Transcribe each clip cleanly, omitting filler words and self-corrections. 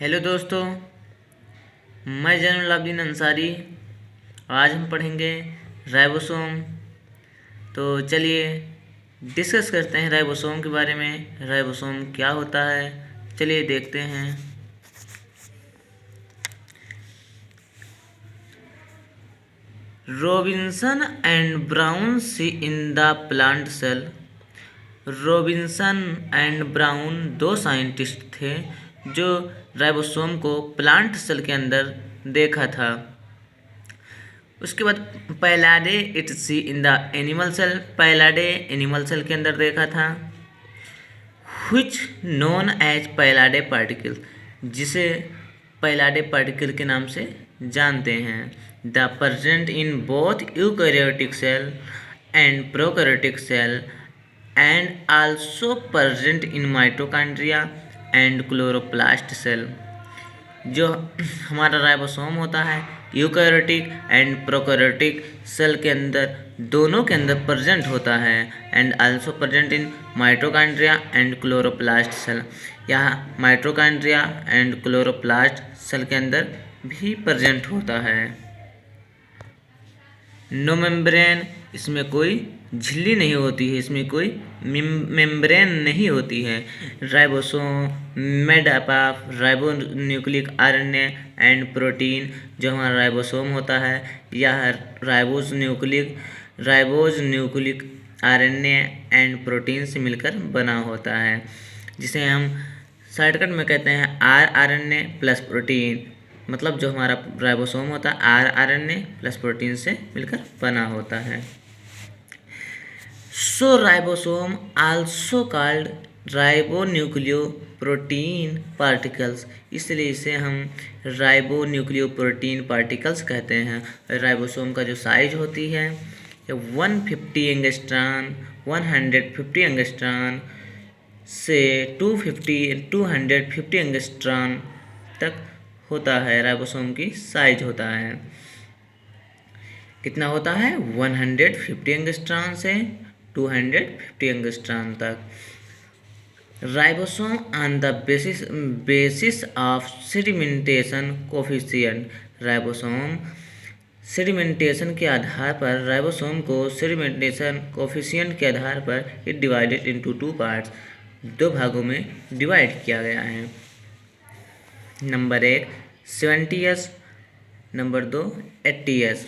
Hello दोस्तों, मैं जैनुलाब्दीन अंसारी। आज हम पढ़ेंगे राइबोसोम। तो चलिए डिस्कस करते हैं राइबोसोम के बारे में। राइबोसोम क्या होता है, चलिए देखते हैं। Robinson and Brown see in the plant cell. Robinson and Brown दो साइंटिस्ट थे जो राइबोसोम को प्लांट सेल के अंदर देखा था। उसके बाद Palade it see in the animal cell, Palade animal cell के अंदर देखा था। Which known as Palade particle, जिसे पैलाडे पार्टिकल के नाम से जानते हैं। The present in both eukaryotic cell and prokaryotic cell and also present in mitochondria and chloroplast cell. जो हमारा राइबोसोम होता है यूकैरियोटिक एंड प्रोकैरियोटिक सेल के अंदर, दोनों के अंदर प्रेजेंट होता है। And also present in mitochondria and chloroplast cell, यहाँ माइटोकॉन्ड्रिया एंड क्लोरोप्लास्ट सेल के अंदर भी प्रेजेंट होता है। नो मेम्ब्रेन, इसमें कोई झिल्ली नहीं होती है, इसमें कोई मेम्ब्रेन नहीं होती है। Ribosome made up of ribonucleic RNA and protein, जो हमारा राइबोसोम होता है यह ribose nucleic RNA and protein से मिलकर बना होता है, जिसे हम शॉर्टकट में कहते हैं आरएनए प्लस प्रोटीन। मतलब जो हमारा राइबोसोम होता है आरएनए प्लस प्रोटीन से मिलकर बना होता है। So ribosome also called ribonucleoprotein particles, इसलिए इसे हम राइबोन्यूक्लियोप्रोटीन पार्टिकल्स कहते हैं। राइबोसोम का जो साइज होती है 150 एंगस्ट्रॉन से 250 एंगस्ट्रॉन तक होता है। राइबोसोम की साइज होता है, कितना होता है 150 एंगस्ट्रॉन से 250 एंगस्ट्रॉन तक। Ribosome on the basis of sedimentation coefficient, ribosome sedimentation के आधार पर, राइबोसोम को सेडिमेंटेशन कोफिशिएंट के आधार पर इट डिवाइडेड इनटू 2 पार्ट्स, 2 भागों में डिवाइड किया गया है। Number 1 70s, number 2 80s।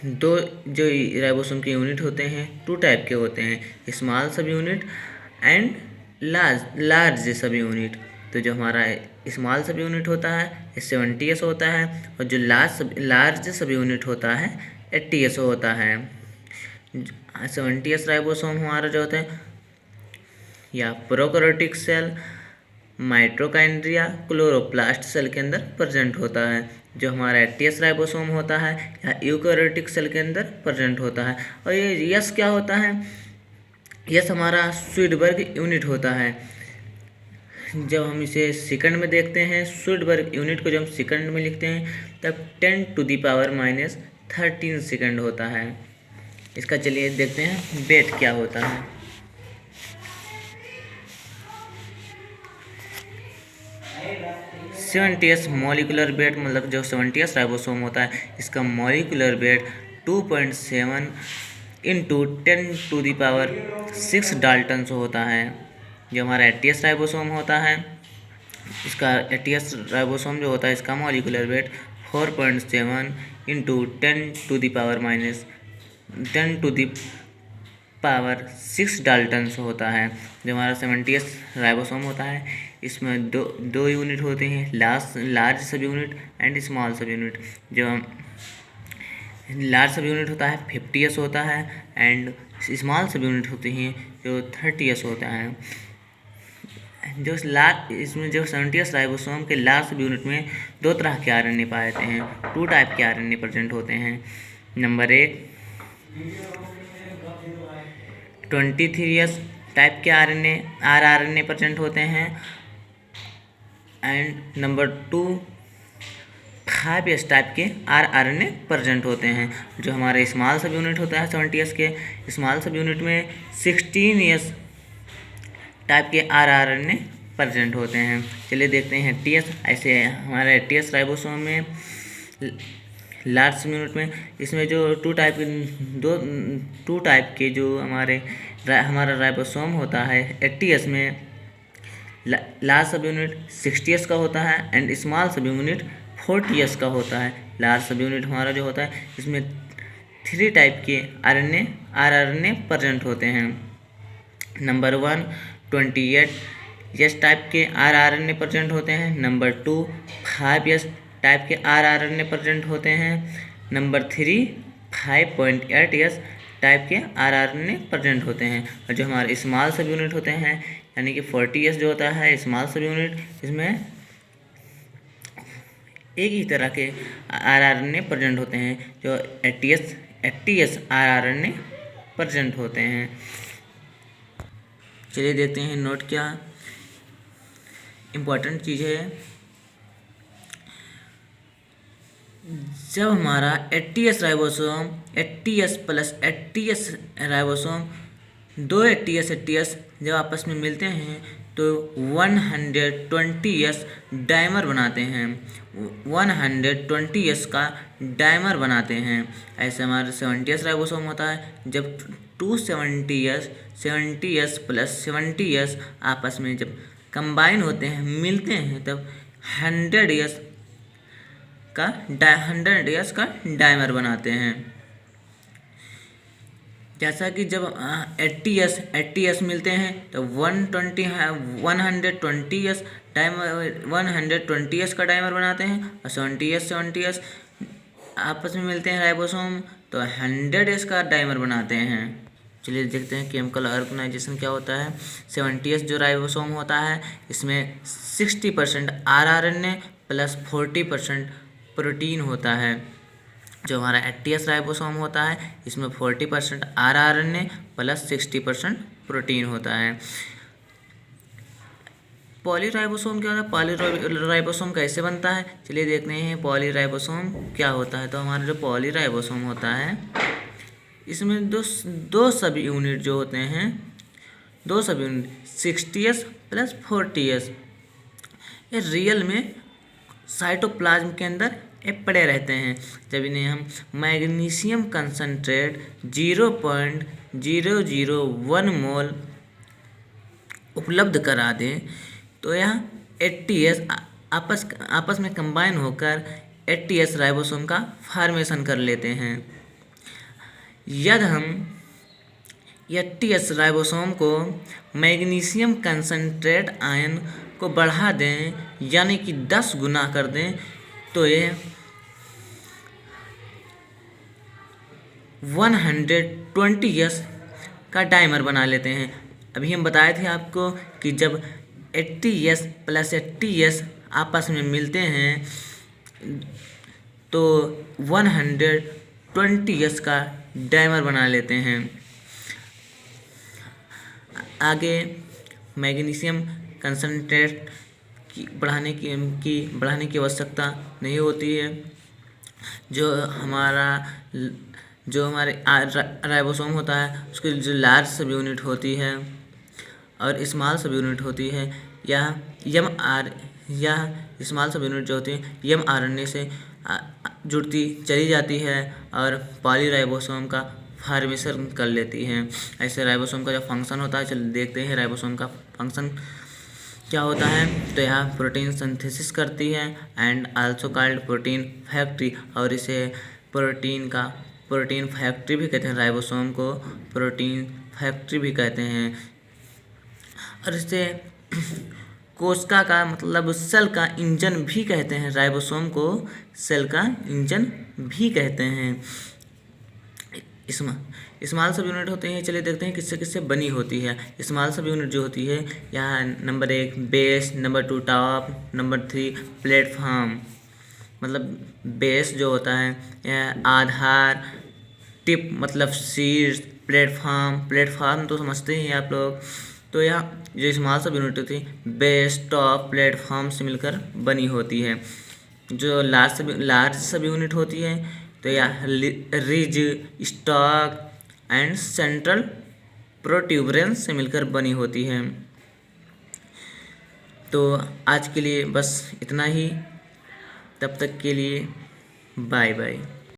दो जो राइबोसोम के यूनिट होते हैं 2 टाइप के होते हैं, स्मॉल सब यूनिट एंड लार्ज सब यूनिट। तो जो हमारा स्मॉल सब यूनिट होता है 70s होता है, और जो लार्ज सब यूनिट होता है 80s होता है। 70s राइबोसोम हमारा जो होता है या prokaryotic cell, mitochondria, chloroplast cell के अंदर प्रेजेंट होता है। जो हमारा 80s राइबोसोम होता है या यूकैरियोटिक सेल के अंदर प्रेजेंट होता है। और ये यस क्या होता है, यस हमारा स्वीडबर्ग यूनिट होता है। जब हम इसे सेकंड में देखते हैं, स्वीडबर्ग यूनिट को जब हम सेकंड में लिखते हैं तब 10⁻⁻13 सेकंड होता है। इसका चलिए देखते हैं वेट क्या होता है। 70s मॉलिकुलर वेट, मतलब जो 70s राइबोसोम होता है इसका मॉलिकुलर वेट 2.7 × 10⁻⁶ डाल्टन होता है। जो हमारा 80s राइबोसोम होता है, इसका 80s राइबोसोम जो होता है इसका मॉलिकुलर वेट 4.7 × 10⁻⁶ डाल्टन होता है। जो हमारा 70s राइबोसोम होता है इसमें दो यूनिट होते हैं, लार्ज सब यूनिट एंड स्मॉल सब यूनिट। जो लार्ज सब यूनिट होता है 50s होता है एंड स्मॉल सब यूनिट होती हैं जो 30s होता है। इसमें जो 70s राइबोसोम के लार्ज सब यूनिट में 2 तरह के आरएनए पाए जाते हैं, 2 टाइप के आरएनए प्रेजेंट होते हैं। नंबर 1 23s टाइप के आरएनए प्रेजेंट होते हैं, एंड नंबर 2 5s टाइप के आरएनए प्रेजेंट होते हैं। जो हमारे स्मॉल सब यूनिट होता है 70s के स्मॉल सब यूनिट में 16s टाइप के आरएनए प्रेजेंट होते हैं। चलिए देखते हैं टीएस। ऐसे हमारे टीएस राइबोसोम में लार्ज सब यूनिट में इसमें जो टू टाइप के जो हमारा राइबोसोम होता है एटीएस में, लार्ज सब यूनिट 60s का होता है एंड स्मॉल सब यूनिट 40s का होता है। लार्ज सब यूनिट हमारा जो होता है इसमें 3 टाइप के आरआरएनए प्रेजेंट होते हैं। नंबर 1 28S टाइप के आरआरएनए प्रेजेंट होते हैं। नंबर 2 5S टाइप के आरआरएनए प्रेजेंट होते हैं। नंबर 3 5.8S टाइप के आरआरएनए प्रेजेंट होते हैं। और जो हमारे स्मॉल सब यूनिट होते हैं यानी कि 40S जो होता है स्मॉल सब यूनिट, इसमें एक ही तरह के आरआरएनए प्रेजेंट होते हैं जो 80S आरआरएनए प्रेजेंट होते हैं। चलिए देखते हैं नोट क्या इम्पोर्टेंट चीज़ है। जब हमारा 80S ribosome 80S plus 80S ribosome 2 80S जब आपस में मिलते हैं तो 120S डाइमर बनाते हैं। 120S का डाइमर बनाते हैं। ऐसे हमारा 70S राइबोसोम होता है जब 270S प्लस 70S आपस में जब कंबाइन होते हैं मिलते हैं तब 100S का डाइमर बनाते हैं। जैसा कि जब 80S मिलते हैं तो 120S का डाइमर बनाते हैं और 70S आपस में मिलते हैं राइबोसोम तो 100S का डाइमर बनाते हैं। चलिए देखते हैं केमिकल ऑर्गेनाइजेशन क्या होता है। 70S जो राइबोसोम होता है इसमें 60% आरआरएनए प्लस 40% प्रोटीन होता है। जो हमारा 80S राइबोसोम होता है इसमें 40% आरआरएनए प्लस 60% प्रोटीन होता है। पॉलीराइबोसोम क्या होता है, पॉलीराइबोसोम कैसे बनता है, चलिए देखते हैं पॉलीराइबोसोम क्या होता है। तो हमारा जो पॉलीराइबोसोम होता है इसमें दो सब यूनिट जो होते हैं, 60S प्लस 40S, ये रियल में साइटोप्लाज्म के अंदर ये पड़े रहते हैं। जब इन्हें हम मैग्नीशियम कंसनट्रेट 0.001 मोल उपलब्ध करा दें तो यह 80S आपस में कंबाइन होकर 80S राइबोसोम का फॉर्मेशन कर लेते हैं। यदि हम 80S राइबोसोम को मैग्नीशियम कंसनट्रेट आयन को बढ़ा दें यानी कि 10 गुना कर दें तो ये 120S का डाइमर बना लेते हैं। अभी हम बताए थे आपको कि जब 80S प्लस 80S आपस में मिलते हैं तो 120S का डाइमर बना लेते हैं। आगे मैग्नीशियम कंसनट्रेट बढ़ाने की आवश्यकता नहीं होती है। जो हमारे राइबोसोम होता है उसकी जो लार्ज सब यूनिट होती है और स्मॉल सब यूनिट होती है या स्मॉल सब यूनिट जो होती है mRNA से जुड़ती चली जाती है और पॉलीराइबोसोम का फॉर्मेशन कर लेती हैं। ऐसे राइबोसोम का जो फंक्शन होता है, चलिए देखते हैं राइबोसोम का फंक्शन क्या होता है। तो यह प्रोटीन सिंथेसिस करती है and also called protein factory, और इसे प्रोटीन फैक्ट्री भी कहते हैं। राइबोसोम को प्रोटीन फैक्ट्री भी कहते हैं। और इसे कोशिका का मतलब सेल का इंजन भी कहते हैं। राइबोसोम को सेल का इंजन भी कहते हैं। स्मॉल सब यूनिट होते हैं, चलिए देखते हैं किससे किससे बनी होती है। स्मॉल सब यूनिट जो होती है यहाँ number 1 base, number 2 top, number 3 platform. मतलब बेस जो होता है यह आधार, टिप मतलब शीर्ष, प्लेटफॉर्म तो समझते ही आप लोग। तो यह जो स्मॉल सब यूनिट होती है बेस, टॉप, प्लेटफॉर्म से मिलकर बनी होती है। जो लार्ज सब यूनिट होती है तो यह ridge, stock and central protuberance से मिलकर बनी होती है। तो आज के लिए बस इतना ही। तब तक के लिए बाय बाय।